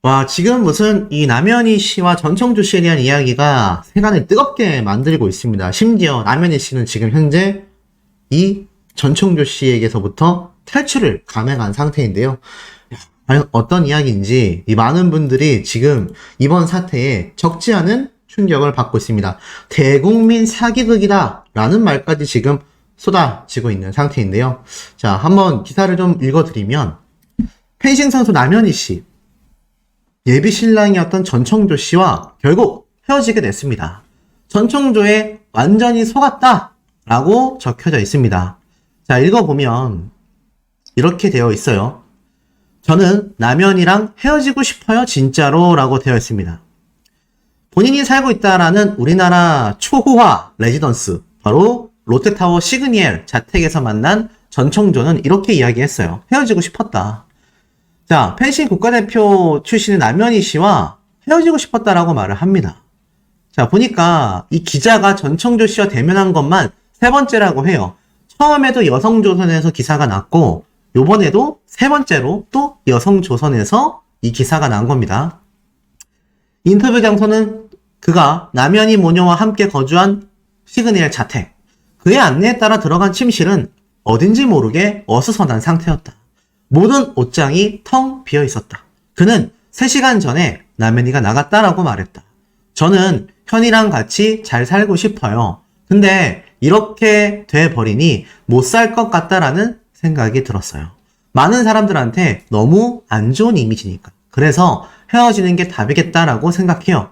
와, 지금 무슨 이 남현희 씨와 전청조 씨에 대한 이야기가 세간을 뜨겁게 만들고 있습니다. 심지어 남현희 씨는 지금 현재 이 전청조 씨에게서부터 탈출을 감행한 상태인데요. 과연 어떤 이야기인지 이 많은 분들이 지금 이번 사태에 적지 않은 충격을 받고 있습니다. 대국민 사기극이다 라는 말까지 지금 쏟아지고 있는 상태인데요. 자, 한번 기사를 좀 읽어드리면 펜싱 선수 남현희 씨 예비 신랑이었던 전청조 씨와 결국 헤어지게 됐습니다. 전청조에 완전히 속았다 라고 적혀져 있습니다. 자, 읽어보면 이렇게 되어 있어요. 저는 남현이랑 헤어지고 싶어요 진짜로 라고 되어 있습니다. 본인이 살고 있다라는 우리나라 초호화 레지던스 바로 롯데타워 시그니엘 자택에서 만난 전청조는 이렇게 이야기했어요. 헤어지고 싶었다. 자, 펜싱 국가대표 출신의 남현희 씨와 헤어지고 싶었다라고 말을 합니다. 자, 보니까 이 기자가 전청조 씨와 대면한 것만 세 번째라고 해요. 처음에도 여성조선에서 기사가 났고 요번에도 세 번째로 또 여성조선에서 이 기사가 난 겁니다. 인터뷰 장소는 그가 남현희 모녀와 함께 거주한 시그니엘 자택. 그의 안내에 따라 들어간 침실은 어딘지 모르게 어수선한 상태였다. 모든 옷장이 텅 비어 있었다. 그는 3시간 전에 남현이가 나갔다라고 말했다. 저는 현이랑 같이 잘 살고 싶어요. 근데 이렇게 돼버리니 못 살 것 같다라는 생각이 들었어요. 많은 사람들한테 너무 안 좋은 이미지니까. 그래서 헤어지는 게 답이겠다라고 생각해요.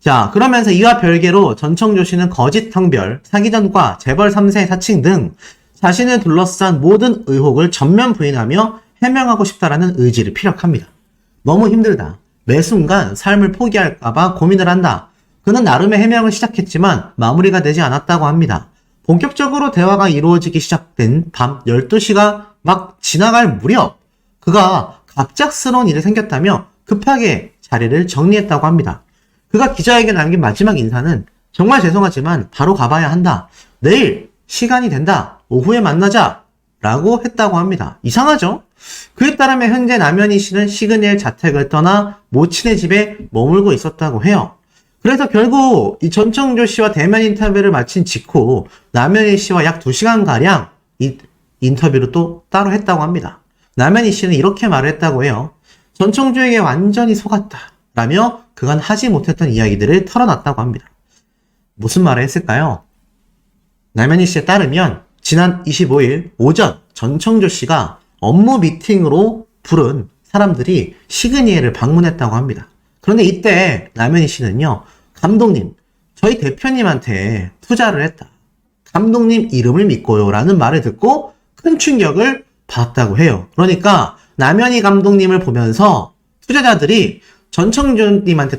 자, 그러면서 이와 별개로 전청조 씨는 거짓 성별, 사기전과 재벌 3세 사칭 등 자신을 둘러싼 모든 의혹을 전면 부인하며 해명하고 싶다라는 의지를 피력합니다. 너무 힘들다. 매 순간 삶을 포기할까봐 고민을 한다. 그는 나름의 해명을 시작했지만 마무리가 되지 않았다고 합니다. 본격적으로 대화가 이루어지기 시작된 밤 12시가 막 지나갈 무렵 그가 갑작스러운 일이 생겼다며 급하게 자리를 정리했다고 합니다. 그가 기자에게 남긴 마지막 인사는 정말 죄송하지만 바로 가봐야 한다. 내일 시간이 된다. 오후에 만나자. 라고 했다고 합니다. 이상하죠? 그에 따르면 현재 남현희 씨는 시그니엘 자택을 떠나 모친의 집에 머물고 있었다고 해요. 그래서 결국 이 전청조 씨와 대면 인터뷰를 마친 직후 남현희 씨와 약 2시간가량 이 인터뷰를 또 따로 했다고 합니다. 남현희 씨는 이렇게 말을 했다고 해요. 전청조에게 완전히 속았다. 라며 그간 하지 못했던 이야기들을 털어놨다고 합니다. 무슨 말을 했을까요? 남현희 씨에 따르면 지난 25일 오전 전청조 씨가 업무 미팅으로 부른 사람들이 시그니엘을 방문했다고 합니다. 그런데 이때 남현희 씨는요. 감독님, 저희 대표님한테 투자를 했다. 감독님 이름을 믿고요. 라는 말을 듣고 큰 충격을 받았다고 해요. 그러니까 남현희 감독님을 보면서 투자자들이 전청조님한테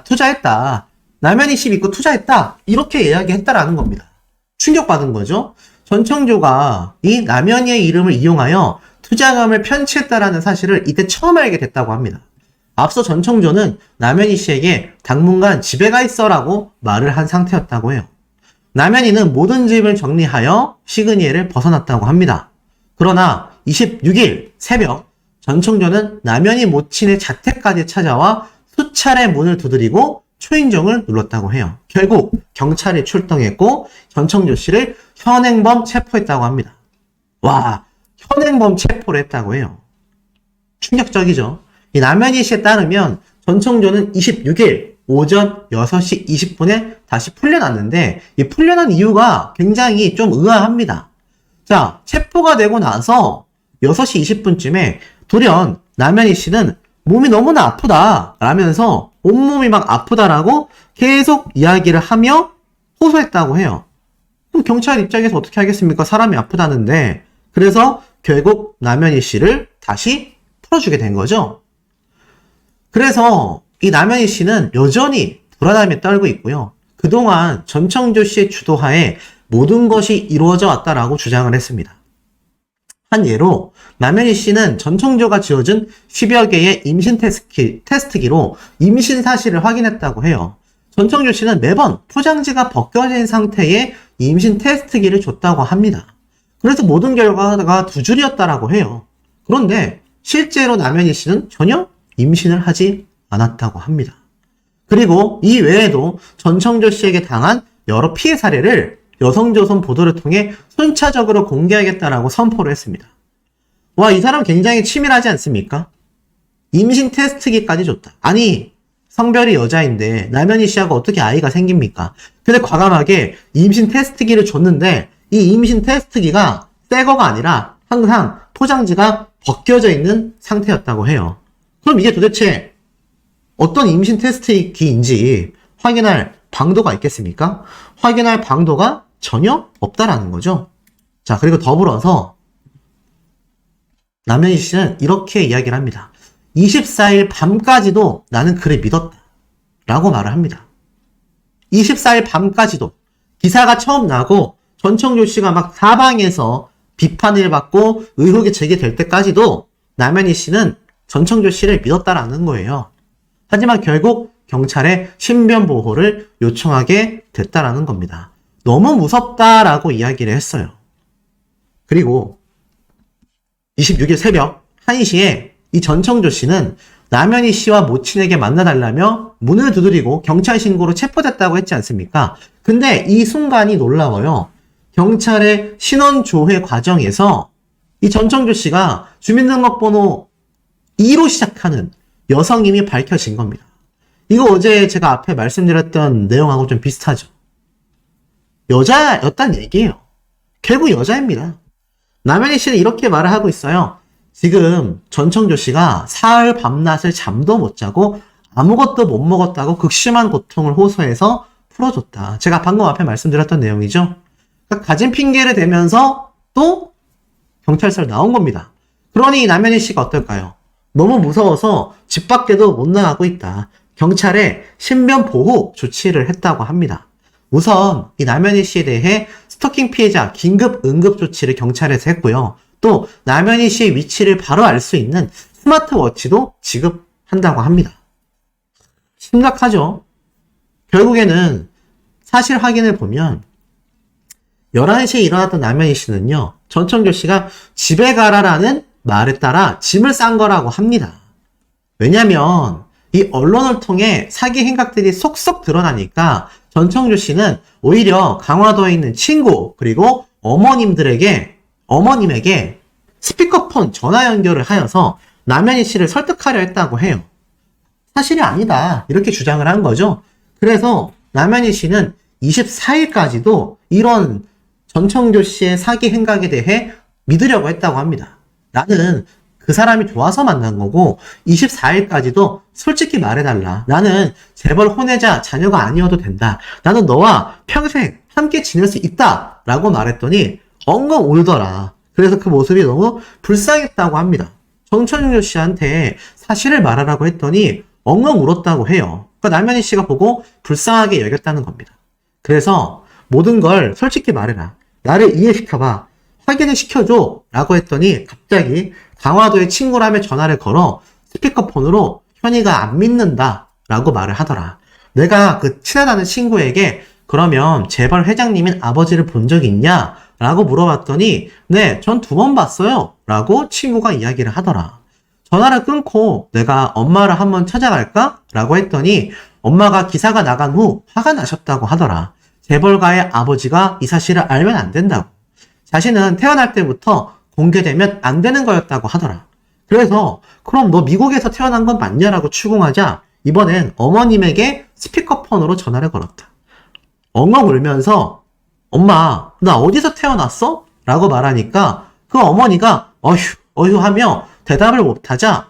투자했다. 남현희 씨 믿고 투자했다. 이렇게 이야기했다라는 겁니다. 충격받은 거죠. 전청조가 이 남현희의 이름을 이용하여 투자금을 편취했다라는 사실을 이때 처음 알게 됐다고 합니다. 앞서 전청조는 남현희 씨에게 당분간 집에 가 있어라고 말을 한 상태였다고 해요. 남현희는 모든 집을 정리하여 시그니엘을 벗어났다고 합니다. 그러나 26일 새벽 전청조는 남현희 모친의 자택까지 찾아와 수차례 문을 두드리고 초인종을 눌렀다고 해요. 결국 경찰이 출동했고 전청조 씨를 현행범 체포했다고 합니다. 와, 현행범 체포를 했다고 해요. 충격적이죠. 이 남현희 씨에 따르면 전청조는 26일 오전 6시 20분에 다시 풀려났는데 이 풀려난 이유가 굉장히 좀 의아합니다. 자, 체포가 되고 나서 6시 20분쯤에 돌연 남현희 씨는 몸이 너무나 아프다 라면서 온몸이 막 아프다라고 계속 이야기를 하며 호소했다고 해요. 그럼 경찰 입장에서 어떻게 하겠습니까? 사람이 아프다는데. 그래서 결국 남현희 씨를 다시 풀어주게 된 거죠. 그래서 이 남현희 씨는 여전히 불안함에 떨고 있고요. 그동안 전청조 씨의 주도하에 모든 것이 이루어져 왔다라고 주장을 했습니다. 한 예로 남현희 씨는 전청조가 지어준 10여 개의 임신 테스트기로 임신 사실을 확인했다고 해요. 전청조 씨는 매번 포장지가 벗겨진 상태의 임신 테스트기를 줬다고 합니다. 그래서 모든 결과가 두 줄이었다라고 해요. 그런데 실제로 남현희 씨는 전혀 임신을 하지 않았다고 합니다. 그리고 이 외에도 전청조 씨에게 당한 여러 피해 사례를 여성조선 보도를 통해 순차적으로 공개하겠다라고 선포를 했습니다. 와, 이 사람 굉장히 치밀하지 않습니까? 임신 테스트기까지 줬다. 아니, 성별이 여자인데 남현희 씨하고 어떻게 아이가 생깁니까? 근데 과감하게 임신 테스트기를 줬는데 이 임신 테스트기가 새 거가 아니라 항상 포장지가 벗겨져 있는 상태였다고 해요. 그럼 이게 도대체 어떤 임신 테스트기인지 확인할 방도가 있겠습니까? 확인할 방도가 전혀 없다라는 거죠. 자, 그리고 더불어서 남현희 씨는 이렇게 이야기를 합니다. 24일 밤까지도 나는 그를 믿었다 라고 말을 합니다. 24일 밤까지도 기사가 처음 나고 전청조 씨가 막 사방에서 비판을 받고 의혹이 제기될 때까지도 남현희 씨는 전청조 씨를 믿었다라는 거예요. 하지만 결국 경찰에 신변 보호를 요청하게 됐다라는 겁니다. 너무 무섭다라고 이야기를 했어요. 그리고 26일 새벽 1시에 이 전청조 씨는 남현희 씨와 모친에게 만나달라며 문을 두드리고 경찰 신고로 체포됐다고 했지 않습니까? 근데 이 순간이 놀라워요. 경찰의 신원 조회 과정에서 이 전청조 씨가 주민등록번호 2로 시작하는 여성임이 밝혀진 겁니다. 이거 어제 제가 앞에 말씀드렸던 내용하고 좀 비슷하죠. 여자였단 얘기예요. 결국 여자입니다. 남현희 씨는 이렇게 말을 하고 있어요. 지금 전청조 씨가 사흘 밤낮을 잠도 못 자고 아무것도 못 먹었다고 극심한 고통을 호소해서 풀어줬다. 제가 방금 앞에 말씀드렸던 내용이죠. 그러니까 가진 핑계를 대면서 또 경찰서를 나온 겁니다. 그러니 남현희 씨가 어떨까요? 너무 무서워서 집 밖에도 못 나가고 있다. 경찰에 신변 보호 조치를 했다고 합니다. 우선 이 남현희 씨에 대해 스토킹 피해자 긴급 응급 조치를 경찰에서 했고요. 또 남현희 씨의 위치를 바로 알 수 있는 스마트워치도 지급한다고 합니다. 심각하죠? 결국에는 사실 확인을 보면 11시에 일어났던 남현희 씨는요. 전청조 씨가 집에 가라라는 말에 따라 짐을 싼 거라고 합니다. 왜냐면 이 언론을 통해 사기 행각들이 속속 드러나니까 전청조 씨는 오히려 강화도에 있는 친구 그리고 어머님에게 스피커폰 전화 연결을 하여서 남현희 씨를 설득하려 했다고 해요. 사실이 아니다 이렇게 주장을 한 거죠. 그래서 남현희 씨는 24일까지도 이런 전청조 씨의 사기 행각에 대해 믿으려고 했다고 합니다. 나는 그 사람이 좋아서 만난 거고 24일까지도 솔직히 말해달라. 나는 재벌 혼외자 자녀가 아니어도 된다. 나는 너와 평생 함께 지낼 수 있다 라고 말했더니 엉엉 울더라. 그래서 그 모습이 너무 불쌍했다고 합니다. 전청조 씨한테 사실을 말하라고 했더니 엉엉 울었다고 해요. 그러니까 남현희 씨가 보고 불쌍하게 여겼다는 겁니다. 그래서 모든 걸 솔직히 말해라. 나를 이해시켜봐. 확인을 시켜줘 라고 했더니 갑자기 강화도의 친구라며 전화를 걸어 스피커폰으로 현이가 안 믿는다 라고 말을 하더라. 내가 그 친하다는 친구에게 그러면 재벌 회장님인 아버지를 본 적이 있냐? 라고 물어봤더니 네, 전 2번 봤어요 라고 친구가 이야기를 하더라. 전화를 끊고 내가 엄마를 한번 찾아갈까? 라고 했더니 엄마가 기사가 나간 후 화가 나셨다고 하더라. 재벌가의 아버지가 이 사실을 알면 안 된다고. 자신은 태어날 때부터 공개되면 안 되는 거였다고 하더라. 그래서 그럼 너 미국에서 태어난 건 맞냐라고 추궁하자 이번엔 어머님에게 스피커폰으로 전화를 걸었다. 엉엉 울면서 엄마 나 어디서 태어났어? 라고 말하니까 그 어머니가 어휴 하며 대답을 못하자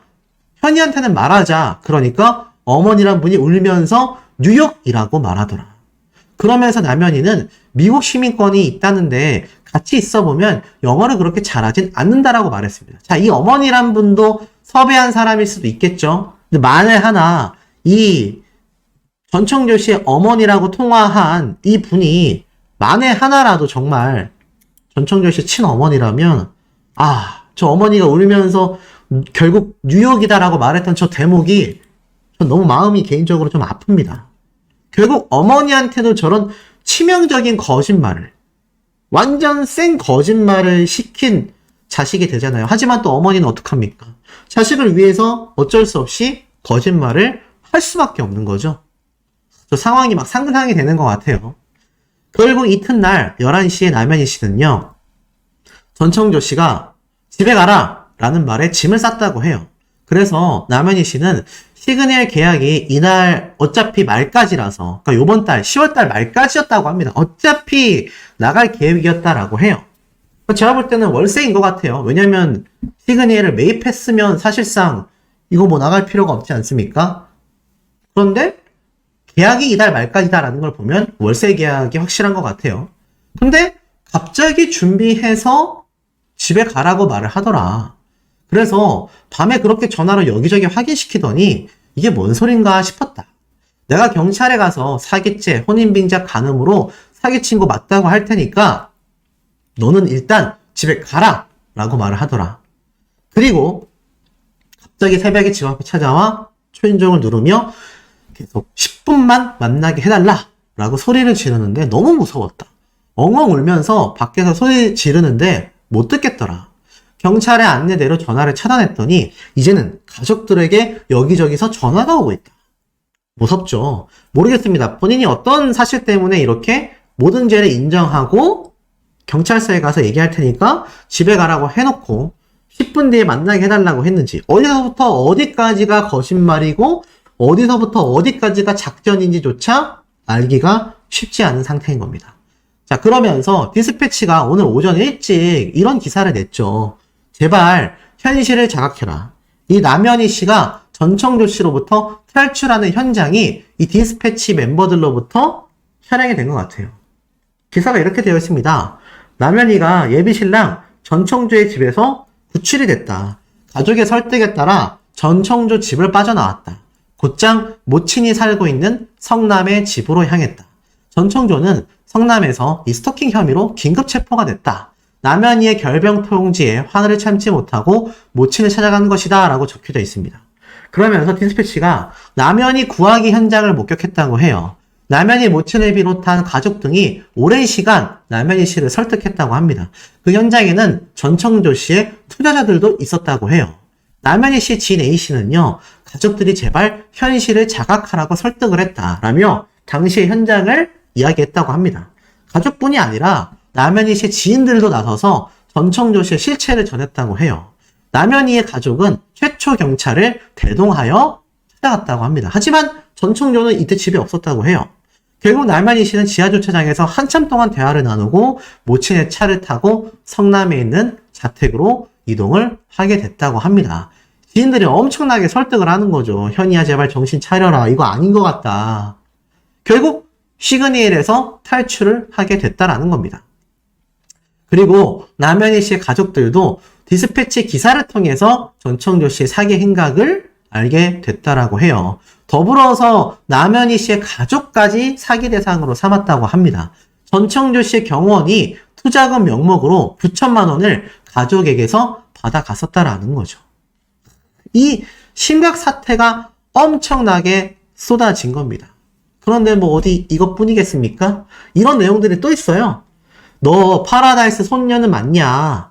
현이한테는 말하자. 그러니까 어머니란 분이 울면서 뉴욕이라고 말하더라. 그러면서 남현이는 미국 시민권이 있다는데 같이 있어보면 영어를 그렇게 잘하진 않는다라고 말했습니다. 자, 이 어머니란 분도 섭외한 사람일 수도 있겠죠. 근데 만에 하나 이 전청조 씨의 어머니라고 통화한 이 분이 만에 하나라도 정말 전청조 씨 친어머니라면 저 어머니가 울면서 결국 뉴욕이다라고 말했던 저 대목이 전 너무 마음이 개인적으로 좀 아픕니다. 결국 어머니한테도 저런 치명적인 거짓말을 완전 센 거짓말을 시킨 자식이 되잖아요. 하지만 또 어머니는 어떡합니까? 자식을 위해서 어쩔 수 없이 거짓말을 할 수밖에 없는 거죠. 저 상황이 막 상상이 되는 것 같아요. 결국 이튿날 11시에 남현희 씨는요, 전청조 씨가 집에 가라! 라는 말에 짐을 쌌다고 해요. 그래서 남현희 씨는 시그널 계약이 이날 어차피 말까지라서, 그러니까 요번 달 10월달 말까지였다고 합니다. 어차피 나갈 계획이었다라고 해요. 제가 볼 때는 월세인 것 같아요. 왜냐면 시그널을 매입했으면 사실상 이거 뭐 나갈 필요가 없지 않습니까? 그런데 계약이 이달 말까지다라는 걸 보면 월세 계약이 확실한 것 같아요. 근데 갑자기 준비해서 집에 가라고 말을 하더라. 그래서 밤에 그렇게 전화로 여기저기 확인시키더니 이게 뭔 소린가 싶었다. 내가 경찰에 가서 사기죄, 혼인빙자 간음으로 사기친 거 맞다고 할 테니까 너는 일단 집에 가라! 라고 말을 하더라. 그리고 갑자기 새벽에 집 앞에 찾아와 초인종을 누르며 계속 10분만 만나게 해달라! 라고 소리를 지르는데 너무 무서웠다. 엉엉 울면서 밖에서 소리 지르는데 못 듣겠더라. 경찰의 안내대로 전화를 차단했더니 이제는 가족들에게 여기저기서 전화가 오고 있다. 무섭죠. 모르겠습니다. 본인이 어떤 사실 때문에 이렇게 모든 죄를 인정하고 경찰서에 가서 얘기할 테니까 집에 가라고 해놓고 10분 뒤에 만나게 해달라고 했는지, 어디서부터 어디까지가 거짓말이고 어디서부터 어디까지가 작전인지조차 알기가 쉽지 않은 상태인 겁니다. 자, 그러면서 디스패치가 오늘 오전 일찍 이런 기사를 냈죠. 제발 현실을 자각해라. 이 남현희 씨가 전청조 씨로부터 탈출하는 현장이 이 디스패치 멤버들로부터 촬영이 된 것 같아요. 기사가 이렇게 되어 있습니다. 남현희가 예비신랑 전청조의 집에서 구출이 됐다. 가족의 설득에 따라 전청조 집을 빠져나왔다. 곧장 모친이 살고 있는 성남의 집으로 향했다. 전청조는 성남에서 이 스토킹 혐의로 긴급 체포가 됐다. 남현희의 결병 통지에 화를 참지 못하고 모친을 찾아간 것이다 라고 적혀져 있습니다. 그러면서 디스패치가 남현희 구하기 현장을 목격했다고 해요. 남현희 모친을 비롯한 가족 등이 오랜 시간 남현희 씨를 설득했다고 합니다. 그 현장에는 전청조 씨의 투자자들도 있었다고 해요. 남현희 씨 지인 A씨는요, 가족들이 제발 현실을 자각하라고 설득을 했다라며 당시의 현장을 이야기했다고 합니다. 가족뿐이 아니라 남현희 씨의 지인들도 나서서 전청조 씨의 실체를 전했다고 해요. 남현희의 가족은 최초 경찰을 대동하여 찾아갔다고 합니다. 하지만 전청조는 이때 집에 없었다고 해요. 결국 남현희 씨는 지하주차장에서 한참 동안 대화를 나누고 모친의 차를 타고 성남에 있는 자택으로 이동을 하게 됐다고 합니다. 지인들이 엄청나게 설득을 하는 거죠. 현희야 제발 정신 차려라. 이거 아닌 것 같다. 결국 시그니엘에서 탈출을 하게 됐다라는 겁니다. 그리고 남현희 씨의 가족들도 디스패치 기사를 통해서 전청조 씨의 사기 행각을 알게 됐다라고 해요. 더불어서 남현희 씨의 가족까지 사기 대상으로 삼았다고 합니다. 전청조 씨의 경원이 투자금 명목으로 9천만 원을 가족에게서 받아갔었다라는 거죠. 이 심각 사태가 엄청나게 쏟아진 겁니다. 그런데 뭐 어디 이것뿐이겠습니까? 이런 내용들이 또 있어요. 너 파라다이스 손녀는 맞냐?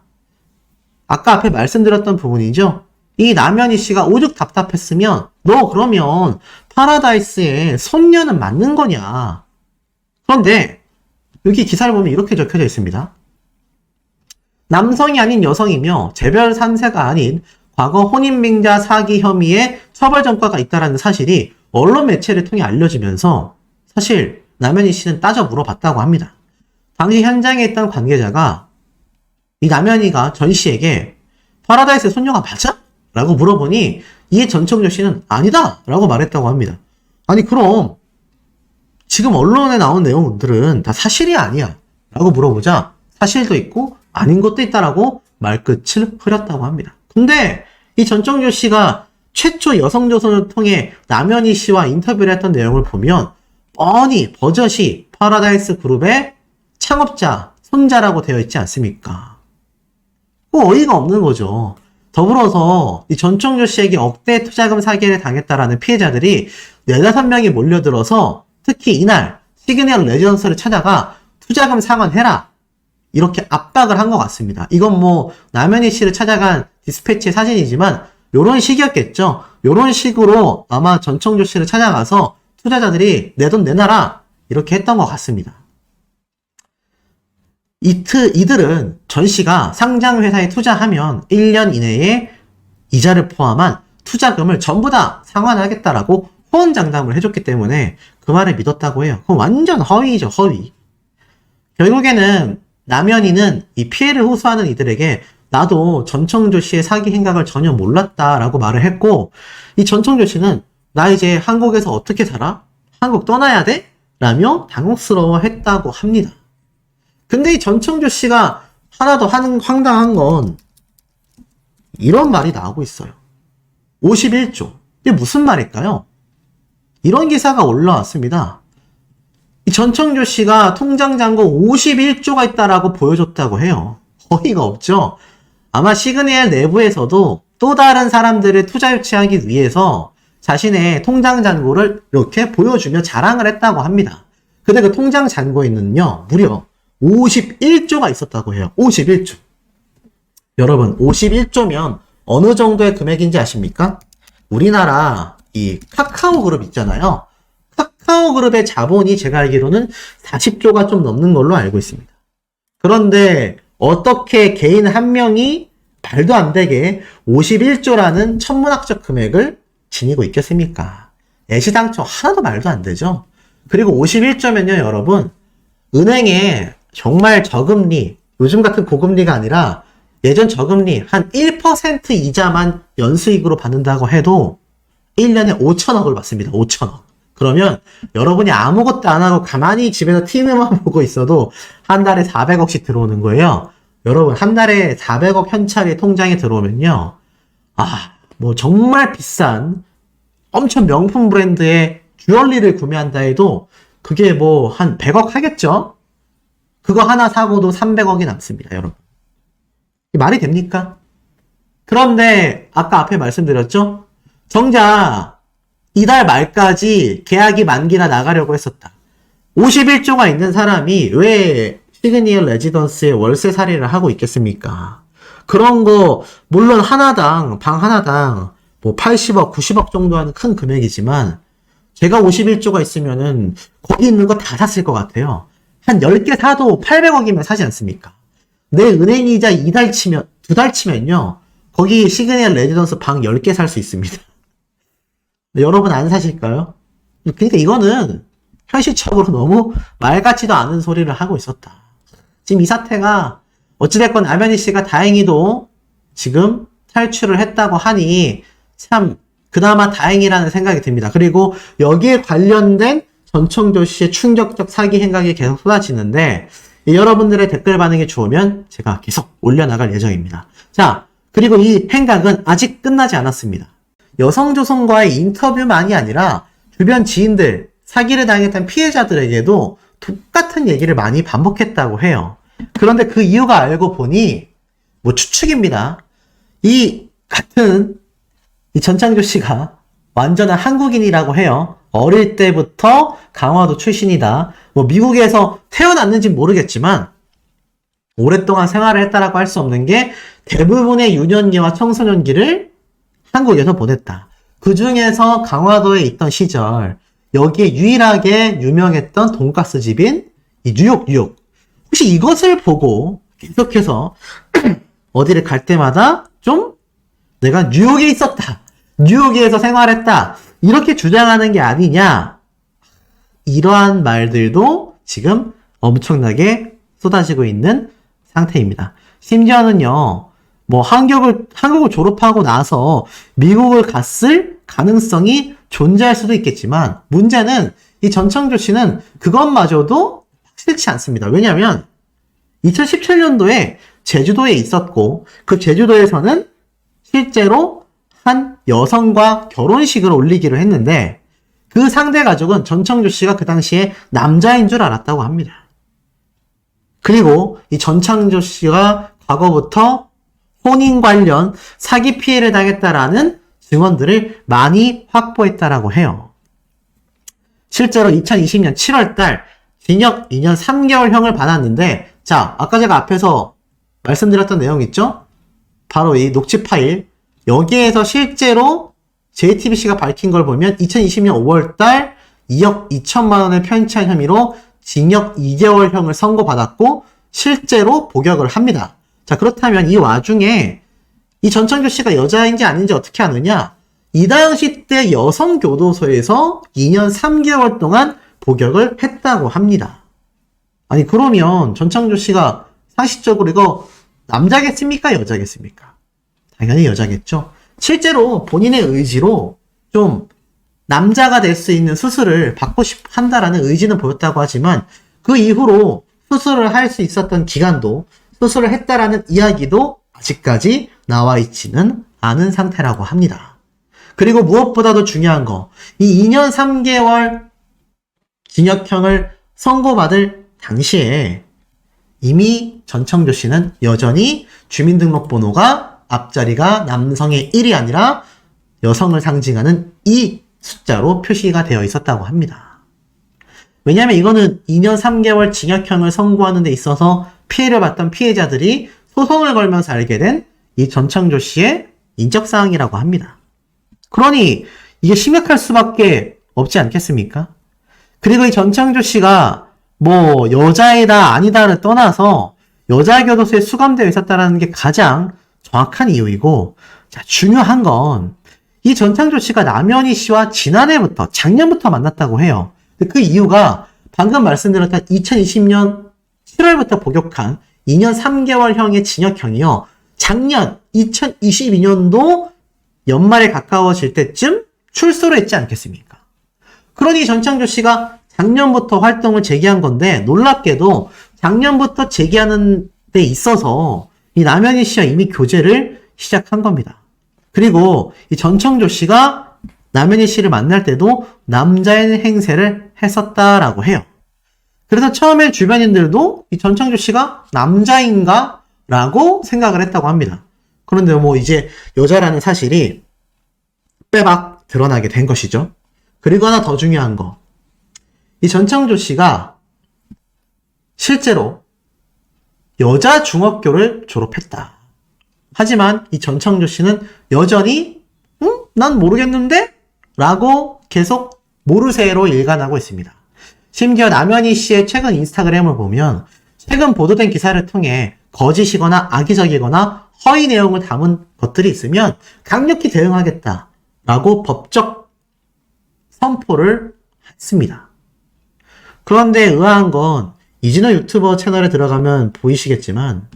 아까 앞에 말씀드렸던 부분이죠. 이 남현희 씨가 오죽 답답했으면 너 그러면 파라다이스의 손녀는 맞는 거냐? 그런데 여기 기사를 보면 이렇게 적혀져 있습니다. 남성이 아닌 여성이며 재별 3세가 아닌 과거 혼인빙자 사기 혐의에 처벌 전과가 있다는 사실이 언론 매체를 통해 알려지면서 사실 남현희 씨는 따져 물어봤다고 합니다. 당시 현장에 있던 관계자가 이 남현희가 전 씨에게 파라다이스의 손녀가 맞아? 라고 물어보니 이에 전청조 씨는 아니다! 라고 말했다고 합니다. 아니 그럼 지금 언론에 나온 내용들은 다 사실이 아니야 라고 물어보자 사실도 있고 아닌 것도 있다라고 말끝을 흐렸다고 합니다. 근데 이 전청조 씨가 최초 여성조선을 통해 남현희 씨와 인터뷰를 했던 내용을 보면 뻔히 버젓이 파라다이스 그룹의 창업자, 손자라고 되어 있지 않습니까? 어이가 없는 거죠. 더불어서 이 전청조 씨에게 억대 투자금 사기를 당했다라는 피해자들이 4-5명이 몰려들어서 특히 이날 시그널 레지던스를 찾아가 투자금 상환해라 이렇게 압박을 한 것 같습니다. 이건 뭐 남현희 씨를 찾아간 디스패치의 사진이지만 요런 식이었겠죠. 요런 식으로 아마 전청조 씨를 찾아가서 투자자들이 내 돈 내놔라 이렇게 했던 것 같습니다. 이들은 전 씨가 상장회사에 투자하면 1년 이내에 이자를 포함한 투자금을 전부 다 상환하겠다라고 호언장담을 해줬기 때문에 그 말을 믿었다고 해요. 그건 완전 허위죠, 허위. 결국에는 남현이는 이 피해를 호소하는 이들에게 나도 전청조 씨의 사기 행각을 전혀 몰랐다라고 말을 했고, 이 전청조 씨는 나 이제 한국에서 어떻게 살아? 한국 떠나야 돼? 라며 당혹스러워했다고 합니다. 근데 이 전청조 씨가 하나 더 하는 황당한 건 이런 말이 나오고 있어요. 51조. 이게 무슨 말일까요? 이런 기사가 올라왔습니다. 이 전청조 씨가 통장 잔고 51조가 있다라고 보여줬다고 해요. 어이가 없죠? 아마 시그니엘 내부에서도 또 다른 사람들을 투자 유치하기 위해서 자신의 통장 잔고를 이렇게 보여주며 자랑을 했다고 합니다. 근데 그 통장 잔고에는요, 무려 51조가 있었다고 해요. 51조. 여러분, 51조면 어느 정도의 금액인지 아십니까? 우리나라 이 카카오 그룹 있잖아요. 카카오 그룹의 자본이 제가 알기로는 40조가 좀 넘는 걸로 알고 있습니다. 그런데 어떻게 개인 한 명이 말도 안 되게 51조라는 천문학적 금액을 지니고 있겠습니까? 애시당초 하나도 말도 안 되죠. 그리고 51조면요, 여러분, 은행에 정말 저금리, 요즘 같은 고금리가 아니라 예전 저금리 한 1% 이자만 연수익으로 받는다고 해도 1년에 5천억을 받습니다. 5천억. 그러면 여러분이 아무것도 안 하고 가만히 집에서 TV만 보고 있어도 한 달에 400억씩 들어오는 거예요. 여러분, 한 달에 400억 현찰이 통장에 들어오면요. 뭐 정말 비싼 엄청 명품 브랜드의 주얼리를 구매한다 해도 그게 뭐 한 100억 하겠죠? 그거 하나 사고도 300억이 남습니다, 여러분. 말이 됩니까? 그런데 아까 앞에 말씀드렸죠? 정작 이달 말까지 계약이 만기나 나가려고 했었다. 51조가 있는 사람이 왜 시그니엘 레지던스의 월세 살이를 하고 있겠습니까? 그런 거 물론 방 하나당 뭐 80억, 90억 정도 하는 큰 금액이지만 제가 51조가 있으면은 거기 있는 거 다 샀을 것 같아요. 한 10개 사도 800억이면 사지 않습니까? 내 은행이자 2달 치면요. 거기 시그니엘 레지던스 방 10개 살 수 있습니다. 여러분 안 사실까요? 그러니까 이거는 현실적으로 너무 말 같지도 않은 소리를 하고 있었다. 지금 이 사태가 어찌됐건 남현희 씨가 다행히도 지금 탈출을 했다고 하니 참 그나마 다행이라는 생각이 듭니다. 그리고 여기에 관련된 전청조 씨의 충격적 사기 행각이 계속 쏟아지는데 여러분들의 댓글 반응이 좋으면 제가 계속 올려나갈 예정입니다. 자, 그리고 이 행각은 아직 끝나지 않았습니다. 여성조선과의 인터뷰만이 아니라 주변 지인들, 사기를 당했던 피해자들에게도 똑같은 얘기를 많이 반복했다고 해요. 그런데 그 이유가 알고 보니 뭐 추측입니다. 이 전창조 씨가 완전한 한국인이라고 해요. 어릴 때부터 강화도 출신이다. 뭐 미국에서 태어났는지 모르겠지만 오랫동안 생활을 했다라고 할 수 없는 게 대부분의 유년기와 청소년기를 한국에서 보냈다. 그 중에서 강화도에 있던 시절 여기에 유일하게 유명했던 돈가스 집인 이 뉴욕. 혹시 이것을 보고 계속해서 어디를 갈 때마다 좀 내가 뉴욕에 있었다. 뉴욕에서 생활했다. 이렇게 주장하는 게 아니냐. 이러한 말들도 지금 엄청나게 쏟아지고 있는 상태입니다. 심지어는요, 뭐 한국을 졸업하고 나서 미국을 갔을 가능성이 존재할 수도 있겠지만 문제는 이 전청조 씨는 그것마저도 확실치 않습니다. 왜냐하면 2017년도에 제주도에 있었고 그 제주도에서는 실제로 한 여성과 결혼식을 올리기로 했는데 그 상대 가족은 전청조 씨가 그 당시에 남자인 줄 알았다고 합니다. 그리고 이 전청조 씨가 과거부터 혼인 관련 사기 피해를 당했다라는 증언들을 많이 확보했다라고 해요. 실제로 2020년 7월달 징역 2년 3개월형을 받았는데 자, 아까 제가 앞에서 말씀드렸던 내용 있죠? 바로 이 녹취 파일 여기에서 실제로 JTBC가 밝힌 걸 보면 2020년 5월달 2억 2천만 원의 편취한 혐의로 징역 2개월형을 선고받았고 실제로 복역을 합니다. 자, 그렇다면 이 와중에 이 전청조 씨가 여자인지 아닌지 어떻게 아느냐? 이 당시 때 여성교도소에서 2년 3개월 동안 복역을 했다고 합니다. 아니, 그러면 전청조 씨가 상식적으로 이거 남자겠습니까? 여자겠습니까? 당연히 여자겠죠. 실제로 본인의 의지로 좀 남자가 될 수 있는 수술을 받고 싶어 한다라는 의지는 보였다고 하지만 그 이후로 수술을 할 수 있었던 기간도 수술을 했다라는 이야기도 아직까지 나와 있지는 않은 상태라고 합니다. 그리고 무엇보다도 중요한 거, 이 2년 3개월 징역형을 선고받을 당시에 이미 전청조 씨는 여전히 주민등록번호가 앞자리가 남성의 1이 아니라 여성을 상징하는 2 숫자로 표시가 되어 있었다고 합니다. 왜냐하면 이거는 2년 3개월 징역형을 선고하는 데 있어서 피해를 봤던 피해자들이 소송을 걸면서 알게 된 이 전청조 씨의 인적사항이라고 합니다. 그러니 이게 심각할 수밖에 없지 않겠습니까? 그리고 이 전청조 씨가 뭐 여자이다 아니다를 떠나서 여자교도소에 수감되어 있었다는 게 가장 정확한 이유이고, 자, 중요한 건 이 전청조 씨가 남현희 씨와 지난해부터, 작년부터 만났다고 해요. 그 이유가 방금 말씀드렸던 2020년 7월부터 복역한 2년 3개월형의 징역형이요. 작년 2022년도 연말에 가까워질 때쯤 출소를 했지 않겠습니까? 그러니 전청조 씨가 작년부터 활동을 재개한 건데 놀랍게도 작년부터 재개하는 데 있어서 이 남현희 씨와 이미 교제를 시작한 겁니다. 그리고 이 전청조 씨가 남현희 씨를 만날 때도 남자의 행세를 했었다라고 해요. 그래서 처음엔 주변인들도 이 전청조 씨가 남자인가? 라고 생각을 했다고 합니다. 그런데 뭐 이제 여자라는 사실이 빼박 드러나게 된 것이죠. 그리고 하나 더 중요한 거. 이 전청조 씨가 실제로 여자 중학교를 졸업했다. 하지만 이 전청조 씨는 여전히 난 모르겠는데? 라고 계속 모르쇠로 일관하고 있습니다. 심지어 남현희 씨의 최근 인스타그램을 보면 최근 보도된 기사를 통해 거짓이거나 악의적이거나 허위 내용을 담은 것들이 있으면 강력히 대응하겠다라고 법적 선포를 했습니다. 그런데 의아한 건 이진호 유튜버 채널에 들어가면 보이시겠지만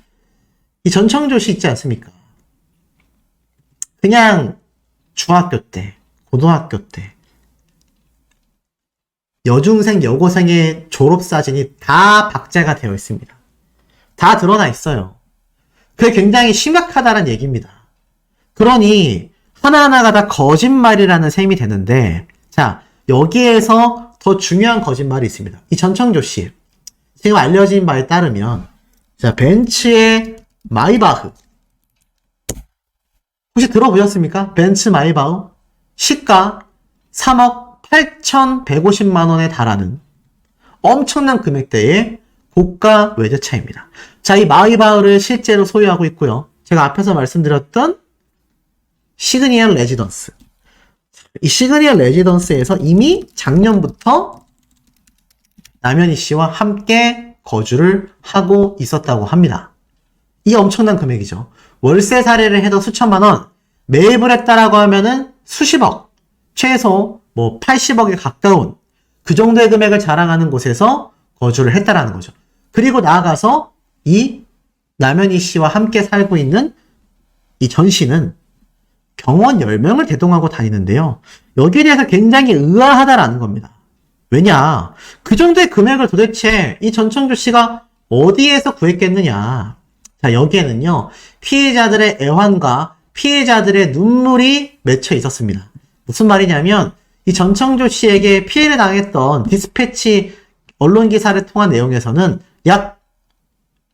이 전청조 씨 있지 않습니까? 그냥 중학교 때, 고등학교 때 여중생, 여고생의 졸업사진이 다 박제가 되어 있습니다. 다 드러나 있어요. 그게 굉장히 심각하다는 얘기입니다. 그러니 하나하나가 다 거짓말이라는 셈이 되는데, 자, 여기에서 더 중요한 거짓말이 있습니다. 이 전청조 씨, 지금 알려진 바에 따르면, 자, 벤츠의 마이바흐. 혹시 들어보셨습니까? 벤츠 마이바흐? 시가 3억 8,150만 원에 달하는 엄청난 금액대의 고가 외제차입니다. 자, 이 마이바흐를 실제로 소유하고 있고요. 제가 앞에서 말씀드렸던 시그니엘 레지던스. 이 시그니엘 레지던스에서 이미 작년부터 남현희 씨와 함께 거주를 하고 있었다고 합니다. 이 엄청난 금액이죠. 월세 사례를 해도 수천만 원, 매입을 했다라고 하면은 수십억, 최소 뭐 80억에 가까운 그 정도의 금액을 자랑하는 곳에서 거주를 했다라는 거죠. 그리고 나아가서 이 남현희 씨와 함께 살고 있는 이 전 씨는 경원 10명을 대동하고 다니는데요. 여기에 대해서 굉장히 의아하다라는 겁니다. 왜냐? 그 정도의 금액을 도대체 이 전청조 씨가 어디에서 구했겠느냐? 자, 여기에는요, 피해자들의 애환과 피해자들의 눈물이 맺혀 있었습니다. 무슨 말이냐면, 이 전청조 씨에게 피해를 당했던 디스패치 언론 기사를 통한 내용에서는 약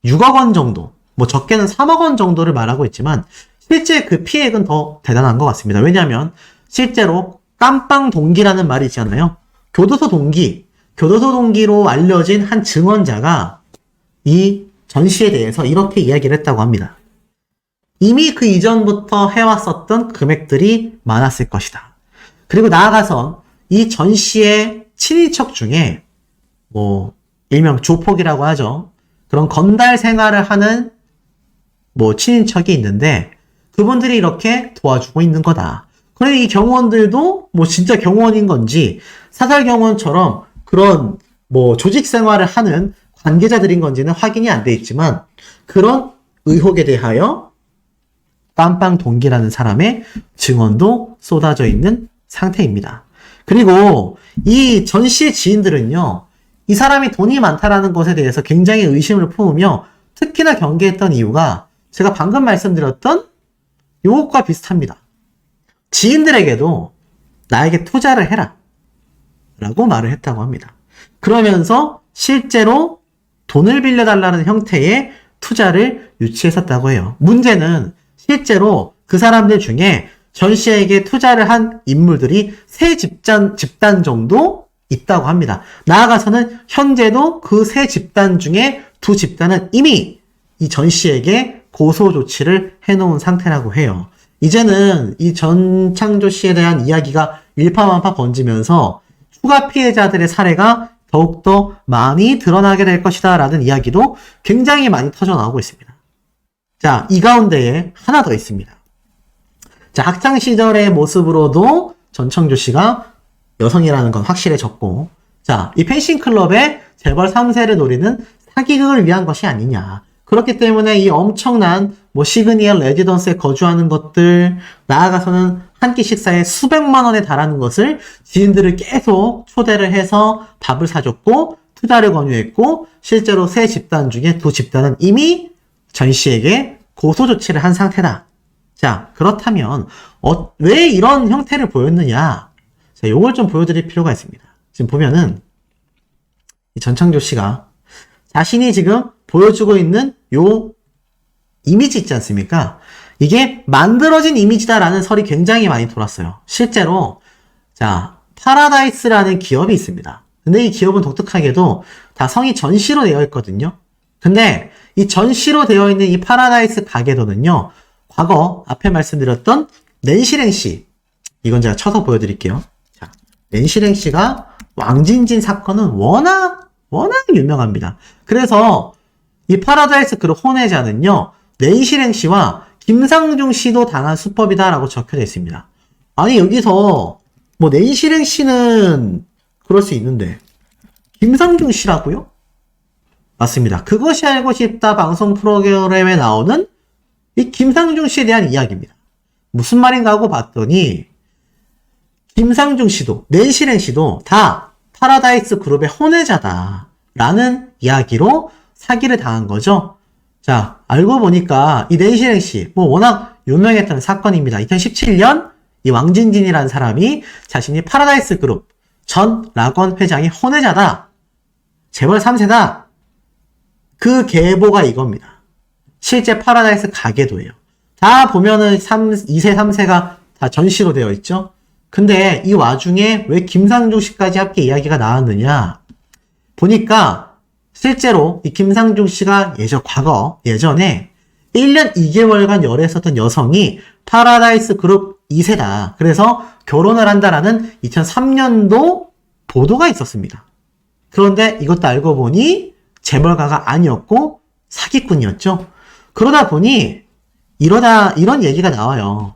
6억 원 정도, 뭐 적게는 3억 원 정도를 말하고 있지만, 실제 그 피해액은 더 대단한 것 같습니다. 왜냐하면, 실제로 깜빵 동기라는 말이 있잖아요. 교도소 동기로 알려진 한 증언자가 이 전 씨에 대해서 이렇게 이야기를 했다고 합니다. 이미 그 이전부터 해왔었던 금액들이 많았을 것이다. 그리고 나아가서 이 전 씨의 친인척 중에 뭐 일명 조폭이라고 하죠. 그런 건달 생활을 하는 뭐 친인척이 있는데 그분들이 이렇게 도와주고 있는 거다. 그런데 이 경호원들도 뭐 진짜 경호원인 건지 사설 경호원처럼 그런 뭐 조직 생활을 하는 관계자들인 건지는 확인이 안 돼 있지만 그런 의혹에 대하여 깜빵 동기라는 사람의 증언도 쏟아져 있는 상태입니다. 그리고 이 전 씨의 지인들은요, 이 사람이 돈이 많다라는 것에 대해서 굉장히 의심을 품으며 특히나 경계했던 이유가 제가 방금 말씀드렸던 요것과 비슷합니다. 지인들에게도 나에게 투자를 해라 라고 말을 했다고 합니다. 그러면서 실제로 돈을 빌려달라는 형태의 투자를 유치했었다고 해요. 문제는 실제로 그 사람들 중에 전 씨에게 투자를 한 인물들이 세 집단 정도 있다고 합니다. 나아가서는 현재도 그 세 집단 중에 두 집단은 이미 이 전 씨에게 고소 조치를 해놓은 상태라고 해요. 이제는 이 전창조 씨에 대한 이야기가 일파만파 번지면서 추가 피해자들의 사례가 더욱더 많이 드러나게 될 것이다 라는 이야기도 굉장히 많이 터져나오고 있습니다. 자, 이 가운데에 하나 더 있습니다. 자, 학창시절의 모습으로도 전창조 씨가 여성이라는 건 확실해졌고, 자, 이 펜싱 클럽의 재벌 3세를 노리는 사기극을 위한 것이 아니냐. 그렇기 때문에 이 엄청난 뭐 시그니엘 레지던스에 거주하는 것들, 나아가서는 한 끼 식사에 수백만 원에 달하는 것을 지인들을 계속 초대를 해서 밥을 사줬고 투자를 권유했고 실제로 세 집단 중에 두 집단은 이미 전 씨에게 고소 조치를 한 상태다. 자, 그렇다면 왜 이런 형태를 보였느냐? 자, 요걸 좀 보여드릴 필요가 있습니다. 지금 보면은 이 전창조 씨가 자신이 지금 보여주고 있는 요 이미지 있지 않습니까? 이게 만들어진 이미지다라는 설이 굉장히 많이 돌았어요. 실제로 자, 파라다이스라는 기업이 있습니다. 근데 이 기업은 독특하게도 다 성이 전씨로 되어 있거든요. 근데 이 전씨로 되어 있는 이 파라다이스 가게도는요, 과거 앞에 말씀드렸던 낸시랭 씨, 이건 제가 쳐서 보여드릴게요. 자, 낸시랭 씨가 왕진진 사건은 워낙 유명합니다. 그래서 이 파라다이스 그룹 혼외자는요, 낸시랭 씨와 김상중 씨도 당한 수법이다라고 적혀져 있습니다. 아니, 여기서 뭐 낸시랭 씨는 그럴 수 있는데 김상중 씨라고요? 맞습니다. 그것이 알고 싶다 방송 프로그램에 나오는 이 김상중 씨에 대한 이야기입니다. 무슨 말인가 하고 봤더니 김상중 씨도 낸시랭 씨도 다 파라다이스 그룹의 혼외자다라는 이야기로 사기를 당한 거죠. 자, 알고 보니까 이 낸시랭 씨, 뭐 워낙 유명했던 사건입니다. 2017년 이 왕진진이라는 사람이 자신이 파라다이스 그룹 전 락원 회장이 혼외자다. 재벌 3세다. 그 계보가 이겁니다. 실제 파라다이스 가게도예요. 다 보면은 2세, 3세가 다 전시로 되어 있죠. 근데 이 와중에 왜 김상중 씨까지 함께 이야기가 나왔느냐? 보니까 실제로 이 김상중 씨가 예전에 1년 2개월간 열애했었던 여성이 파라다이스 그룹 2세다. 그래서 결혼을 한다라는 2003년도 보도가 있었습니다. 그런데 이것도 알고 보니 재벌가가 아니었고 사기꾼이었죠. 그러다 보니 이런 얘기가 나와요.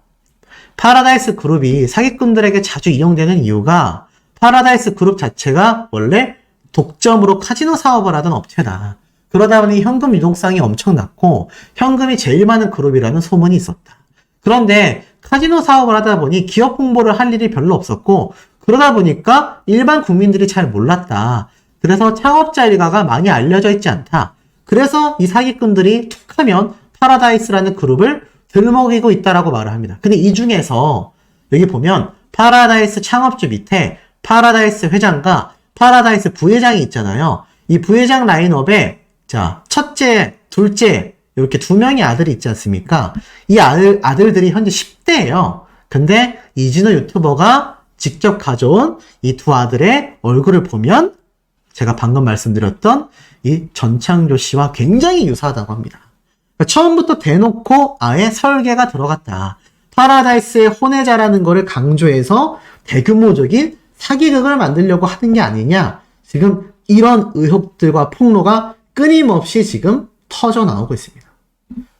파라다이스 그룹이 사기꾼들에게 자주 이용되는 이유가 파라다이스 그룹 자체가 원래 독점으로 카지노 사업을 하던 업체다. 그러다 보니 현금 유동성이 엄청났고 현금이 제일 많은 그룹이라는 소문이 있었다. 그런데 카지노 사업을 하다 보니 기업 홍보를 할 일이 별로 없었고 그러다 보니까 일반 국민들이 잘 몰랐다. 그래서 창업자 일가가 많이 알려져 있지 않다. 그래서 이 사기꾼들이 툭하면 파라다이스라는 그룹을 들먹이고 있다라고 말을 합니다. 근데 이 중에서 여기 보면 파라다이스 창업주 밑에 파라다이스 회장과 파라다이스 부회장이 있잖아요. 이 부회장 라인업에 자, 첫째, 둘째 이렇게 두 명의 아들이 있지 않습니까? 이 아들들이 현재 10대예요. 근데 이진호 유튜버가 직접 가져온 이 두 아들의 얼굴을 보면 제가 방금 말씀드렸던 이 전창조 씨와 굉장히 유사하다고 합니다. 그러니까 처음부터 대놓고 아예 설계가 들어갔다. 파라다이스의 혼외자라는 거를 강조해서 대규모적인 사기극을 만들려고 하는 게 아니냐. 지금 이런 의혹들과 폭로가 끊임없이 지금 터져 나오고 있습니다.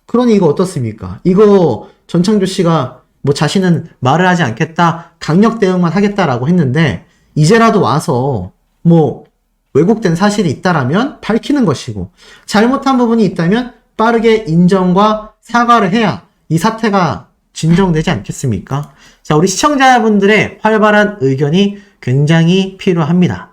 그러니 이거 어떻습니까? 이거 전창조 씨가 뭐 자신은 말을 하지 않겠다, 강력 대응만 하겠다라고 했는데 이제라도 와서 뭐 왜곡된 사실이 있다라면 밝히는 것이고 잘못한 부분이 있다면 빠르게 인정과 사과를 해야 이 사태가 진정되지 않겠습니까? 자, 우리 시청자분들의 활발한 의견이 굉장히 필요합니다.